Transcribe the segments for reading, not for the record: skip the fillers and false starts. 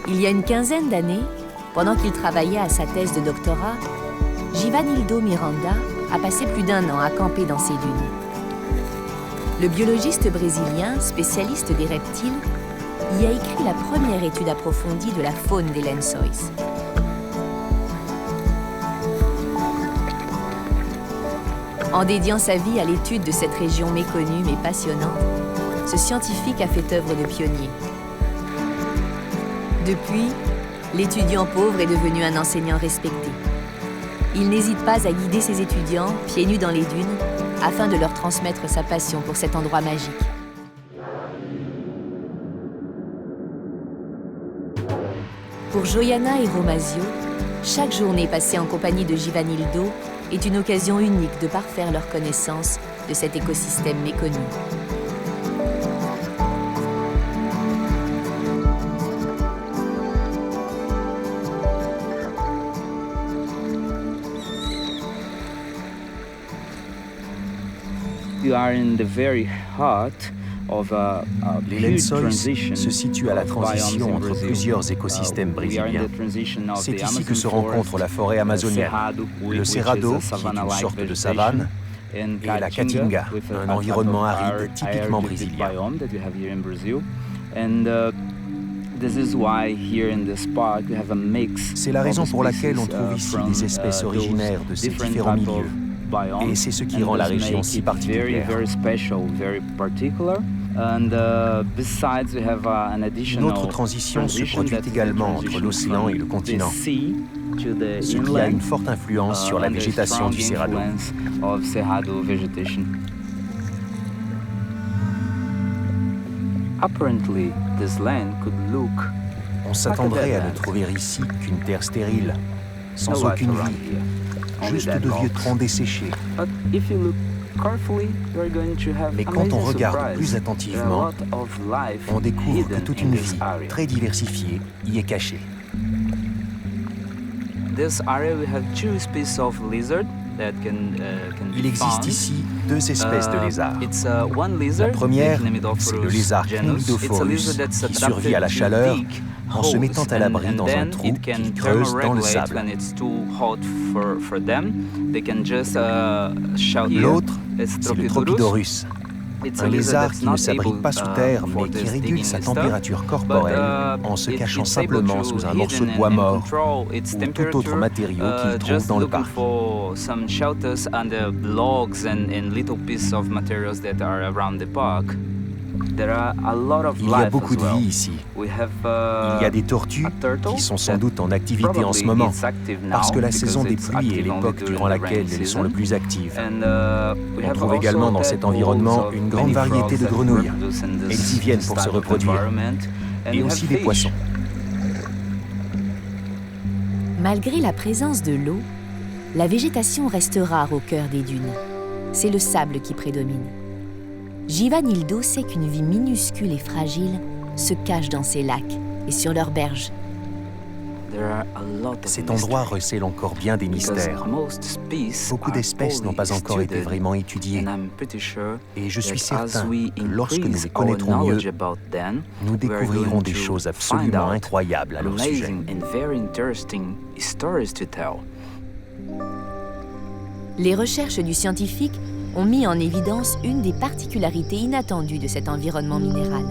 Il y a une quinzaine d'années, pendant qu'il travaillait à sa thèse de doctorat, Givanildo Miranda a passé plus d'1 an à camper dans ces dunes. Le biologiste brésilien, spécialiste des reptiles, y a écrit la première étude approfondie de la faune des Lençóis. En dédiant sa vie à l'étude de cette région méconnue mais passionnante, ce scientifique a fait œuvre de pionnier. Depuis, l'étudiant pauvre est devenu un enseignant respecté. Il n'hésite pas à guider ses étudiants, pieds nus dans les dunes, afin de leur transmettre sa passion pour cet endroit magique. Pour Joiana et Romasio, chaque journée passée en compagnie de Givanildo est une occasion unique de parfaire leur connaissance de cet écosystème méconnu. Les Lençóis se situent à la transition entre plusieurs écosystèmes brésiliens. C'est ici que se rencontrent la forêt amazonienne, le Cerrado, qui est une sorte de savane, et la Caatinga, un environnement aride typiquement brésilien. C'est la raison pour laquelle on trouve ici des espèces originaires de ces différents milieux. Et c'est ce qui rend la région si particulière. Une autre transition se produit également entre l'océan et le continent, ce qui a une forte influence sur la végétation du Cerrado. On s'attendrait à ne trouver ici qu'une terre stérile, sans aucune vie, juste de vieux troncs desséchés. Mais quand on regarde plus attentivement, on découvre que toute une vie très diversifiée y est cachée. Il existe ici 2 espèces de lézards. La première, c'est le lézard Cnidophorus, qui survit à la chaleur en se mettant à l'abri dans un trou qu'il creuse dans le sable. L'autre, c'est le Tropidorus, un lézard qui ne s'abrite pas sous terre, mais qui régule sa température corporelle en se cachant simplement sous un morceau de bois mort ou tout autre matériau qu'il trouve dans le parc. Il y a beaucoup de vie ici. Il y a des tortues qui sont sans doute en activité en ce moment, parce que la saison des pluies est l'époque durant laquelle elles sont le plus actives. On trouve également dans cet environnement une grande variété de grenouilles. Elles y viennent pour se reproduire. Et aussi des poissons. Malgré la présence de l'eau, la végétation reste rare au cœur des dunes. C'est le sable qui prédomine. Givanildo sait qu'une vie minuscule et fragile se cache dans ces lacs et sur leurs berges. Cet endroit recèle encore bien des mystères. Beaucoup d'espèces n'ont pas encore été vraiment étudiées. Et je suis certain que lorsque nous les connaîtrons mieux, nous découvrirons des choses absolument incroyables à leur sujet. Les recherches du scientifique ont mis en évidence une des particularités inattendues de cet environnement minéral,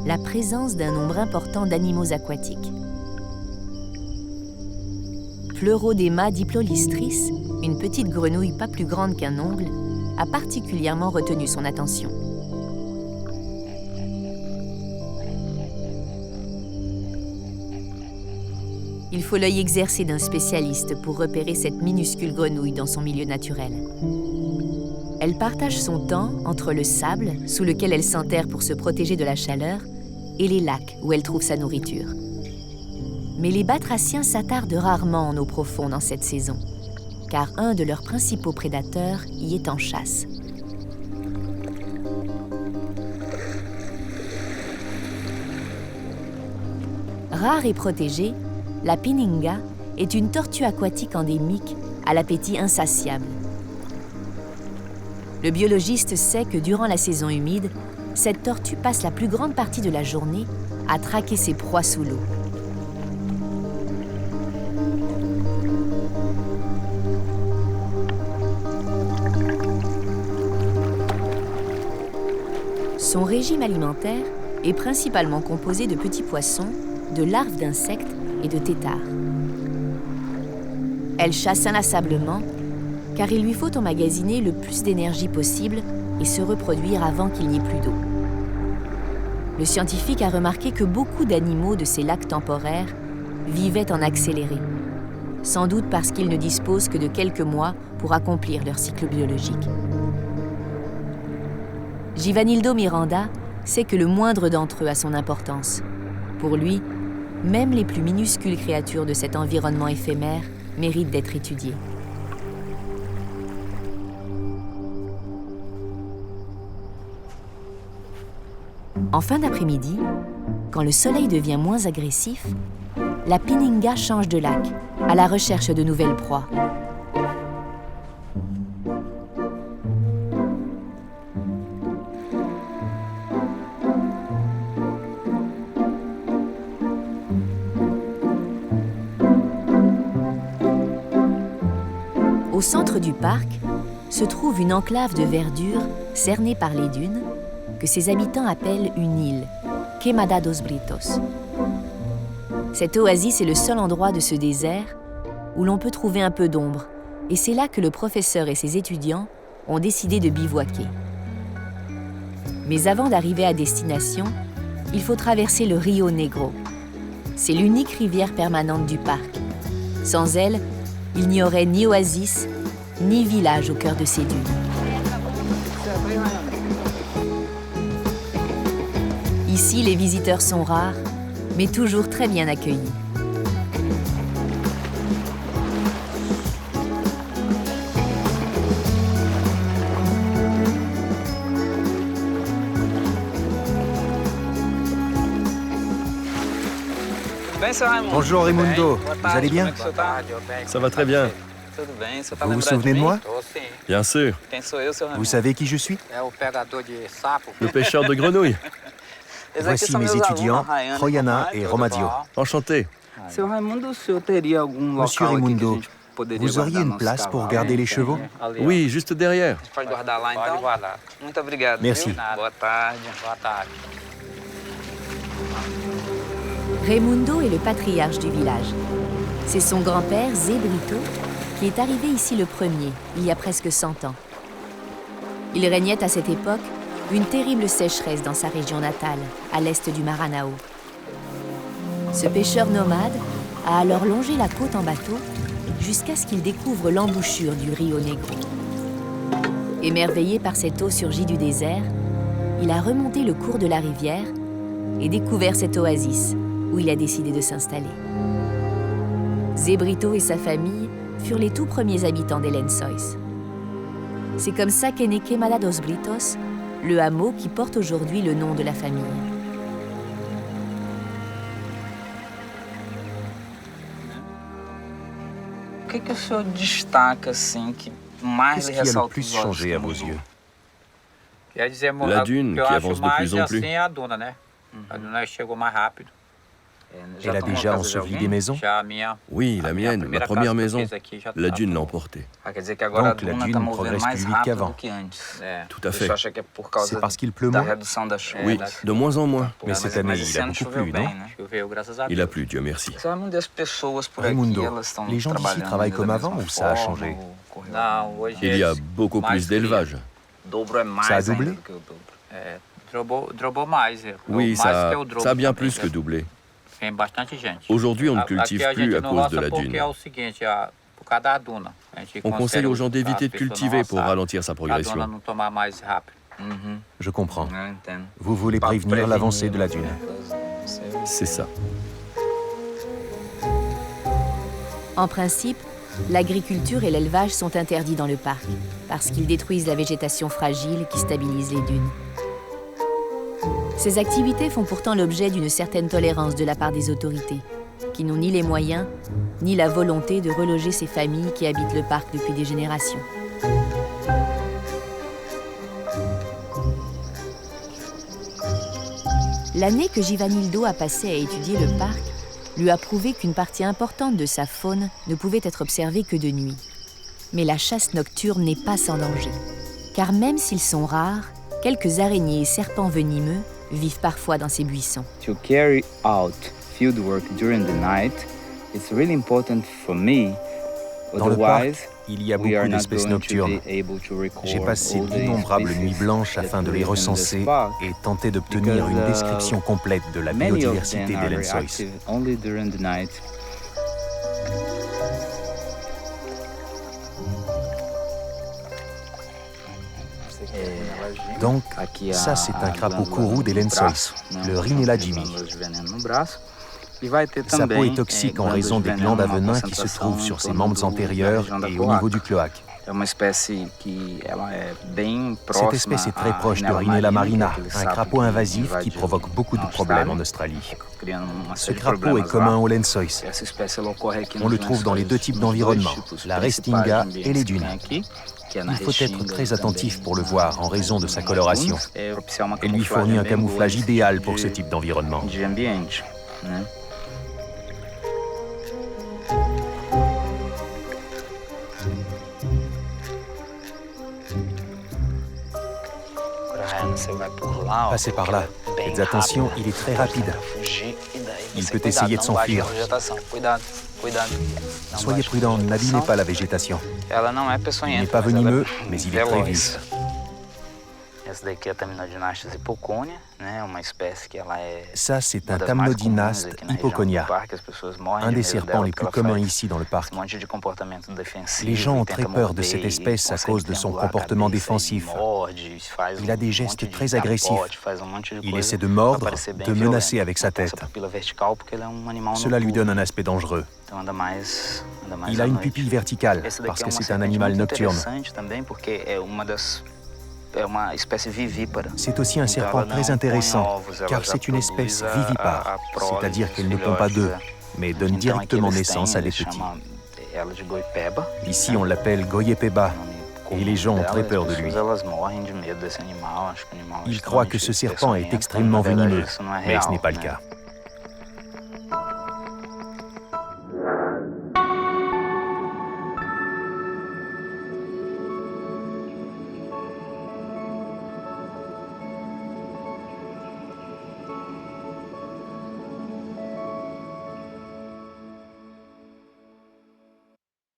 la présence d'un nombre important d'animaux aquatiques. Pleurodema diplolistris, une petite grenouille pas plus grande qu'un ongle, a particulièrement retenu son attention. Il faut l'œil exercé d'un spécialiste pour repérer cette minuscule grenouille dans son milieu naturel. Elle partage son temps entre le sable, sous lequel elle s'enterre pour se protéger de la chaleur, et les lacs où elle trouve sa nourriture. Mais les batraciens s'attardent rarement en eau profonde en cette saison, car un de leurs principaux prédateurs y est en chasse. Rare et protégée, la pininga est une tortue aquatique endémique à l'appétit insatiable. Le biologiste sait que durant la saison humide, cette tortue passe la plus grande partie de la journée à traquer ses proies sous l'eau. Son régime alimentaire est principalement composé de petits poissons, de larves d'insectes et de têtards. Elle chasse inlassablement, car il lui faut emmagasiner le plus d'énergie possible et se reproduire avant qu'il n'y ait plus d'eau. Le scientifique a remarqué que beaucoup d'animaux de ces lacs temporaires vivaient en accéléré, sans doute parce qu'ils ne disposent que de quelques mois pour accomplir leur cycle biologique. Givanildo Miranda sait que le moindre d'entre eux a son importance. Pour lui, même les plus minuscules créatures de cet environnement éphémère méritent d'être étudiées. En fin d'après-midi, quand le soleil devient moins agressif, la Pininga change de lac, à la recherche de nouvelles proies. Au centre du parc se trouve une enclave de verdure cernée par les dunes que ses habitants appellent une île, Queimada dos Britos. Cette oasis est le seul endroit de ce désert où l'on peut trouver un peu d'ombre, et c'est là que le professeur et ses étudiants ont décidé de bivouaquer. Mais avant d'arriver à destination, il faut traverser le Rio Negro. C'est l'unique rivière permanente du parc. Sans elle, il n'y aurait ni oasis, ni village au cœur de ces dunes. Ici, les visiteurs sont rares, mais toujours très bien accueillis. Bonjour Raimundo, vous allez bien? Ça va très bien. Vous vous souvenez de moi? Bien sûr. Vous savez qui je suis? Le pêcheur de grenouilles. Voici mes étudiants, Royana et Romadio. Enchanté. Monsieur Raimundo, vous auriez une place pour garder les chevaux? Oui, juste derrière. Merci. Raimundo est le patriarche du village. C'est son grand-père, Zé Brito, qui est arrivé ici le premier, il y a presque 100 ans. Il régnait à cette époque une terrible sécheresse dans sa région natale, à l'est du Maranhão. Ce pêcheur nomade a alors longé la côte en bateau jusqu'à ce qu'il découvre l'embouchure du Rio Negro. Émerveillé par cette eau surgie du désert, il a remonté le cours de la rivière et découvert cette oasis où il a décidé de s'installer. Zé Brito et sa famille furent les tout premiers habitants des Lençóis. C'est comme ça qu'est né Queimada dos Britos, le hameau qui porte aujourd'hui le nom de la famille. Qu'est-ce qui a le plus changé à vos yeux? La dune qui avance de plus en plus. Elle a déjà enseveli des maisons? Oui, la mienne, ma première maison, la dune l'a emportée. Donc la dune progresse plus vite qu'avant. Tout à fait. C'est parce qu'il pleut moins? Oui, de moins en moins. Mais cette année, il a beaucoup plu, non? Il a plu, Dieu merci. Raimundo, les gens d'ici travaillent comme avant ou ça a changé? Il y a beaucoup plus d'élevage. Ça a doublé? Oui, ça a bien plus que doublé. Aujourd'hui, on ne cultive plus à cause de la dune. On conseille aux gens d'éviter de cultiver pour ralentir sa progression. Je comprends. Vous voulez prévenir l'avancée de la dune? C'est ça. En principe, l'agriculture et l'élevage sont interdits dans le parc parce qu'ils détruisent la végétation fragile qui stabilise les dunes. Ces activités font pourtant l'objet d'une certaine tolérance de la part des autorités, qui n'ont ni les moyens, ni la volonté de reloger ces familles qui habitent le parc depuis des générations. L'année que Givanildo a passée à étudier le parc lui a prouvé qu'une partie importante de sa faune ne pouvait être observée que de nuit. Mais la chasse nocturne n'est pas sans danger, car même s'ils sont rares, Quelques araignées et serpents venimeux vivent parfois dans ces buissons. To carry out field work during the night, it's really important for me. Dans le parc, il y a beaucoup d'espèces nocturnes. J'ai passé d'innombrables nuits blanches afin de les recenser et tenter d'obtenir une description complète de la biodiversité des lensois. Donc, ça c'est un crapaud kourou des lensois, le Rhinella jimmy. Sa peau est toxique en raison des glandes à venin qui se trouvent sur ses membres antérieurs et au niveau du cloaque. Cette espèce est très proche de Rhinella marina, un crapaud invasif qui provoque beaucoup de problèmes en Australie. Ce crapaud est commun aux lensois. On le trouve dans les deux types d'environnements, la restinga et les dunes. Il faut être très attentif pour le voir en raison de sa coloration. Elle lui fournit un camouflage idéal pour ce type d'environnement. Passez par là. Faites attention, il est très rapide. Il peut essayer de s'enfuir. Soyez prudent, n'abîmez pas la végétation. Il n'est pas venimeux, mais il est très vif. Ça, c'est un Thamnodinaste hypoconia, un des serpents les plus communs ici dans le parc. Les gens ont très peur de cette espèce à cause de son comportement défensif. Il a des gestes très agressifs. Il essaie de mordre, de menacer avec sa tête. Cela lui donne un aspect dangereux. Il a une pupille verticale parce que c'est un animal nocturne. C'est aussi un serpent très intéressant, car c'est une espèce vivipare, c'est-à-dire qu'elle ne pond pas d'œufs, mais donne directement naissance à des petits. Ici, on l'appelle Goiepeba, et les gens ont très peur de lui. Ils croient que ce serpent est extrêmement venimeux, mais ce n'est pas le cas.